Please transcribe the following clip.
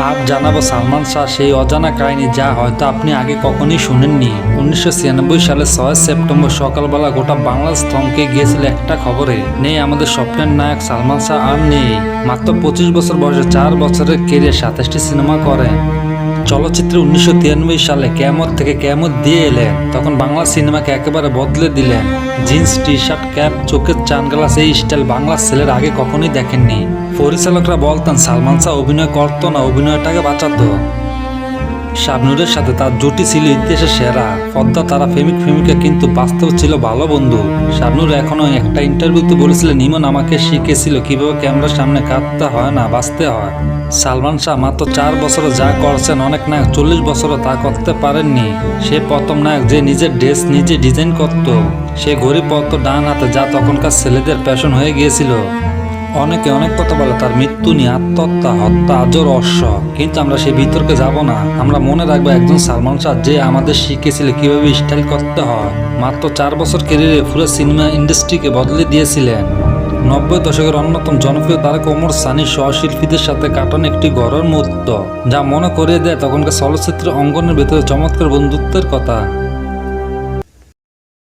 আজ জানাবো সালমান শাহ সেই অজানা কাহিনী যা হয়তো আপনি আগে কখনোই শুনেননি। 1996 সালে 6 সেপ্টেম্বর সকালবেলা গোটা বাংলাদেশ থমকে গিয়েছিল একটা খবরে। নেই আমাদের স্বপ্নের নায়ক সালমান শাহ, আর নেই। মাত্র 25 বছর বয়সে 4 বছরের কেরিয়ার 27টি সিনেমা করেন। চলচ্চিত্রে 1993 সালে কেয়ামত থেকে কেয়ামত দিয়ে এলেন। তখন বাংলা সিনেমাকে একেবারে বদলে দিলেন। জিন্স, টি শার্ট, ক্যাপ, চোখের চানগ্লাস, এই স্টাইল বাংলার ছেলের আগে কখনোই দেখেননি। পরিচালকরা বলতেন সালমান শাহ অভিনয় করতো না, অভিনয়টাকে বাঁচাতো। শাবনূরের সাথে তার জুটি ছিল ইতিহাসের সেরা। পদ্মা তারা প্রেমিকা, কিন্তু বাস্তব ছিল ভালো বন্ধু। শাবনূর এখনো একটা ইন্টারভিউতে বলেছিলেন, ইমন আমাকে শিখেছিল কিভাবে ক্যামেরার সামনে কাঁদতে হয় না, বাঁচতে হয়। সালমান শাহ মাত্র 4 বছরে যা করছেন অনেক নায়ক 40 বছরও তা করতে পারেননি। সে প্রথম নায়ক যে নিজের ড্রেস নিজে ডিজাইন করত। সে ঘড়ি পরত ডান হাতে, যা তখনকার ছেলেদের প্যাশন হয়ে গিয়েছিল। অনেকে অনেক কথা বলে তার মৃত্যু নিয়ে, আত্মহত্যা, হত্যা, আজও রহস্য। কিন্তু আমরা সেই বিতর্কে যাব না। আমরা মনে রাখবো একজন সালমান শাহ যে আমাদের শিখেছিল কিভাবে স্টাইল করতে হয়। মাত্র 4 বছর ক্যারিয়ারে পুরো সিনেমা ইন্ডাস্ট্রিকে বদলে দিয়েছিলেন। 90 দশকের অন্যতম জনপ্রিয় তারকা ওমর সানি সহশিল্পীদের সাথে কাটানো একটি ঘরের মুহূর্ত, যা মনে করিয়ে দেয় তখনকার চলচ্চিত্র অঙ্গনের ভেতরে চমৎকার বন্ধুত্বের কথা।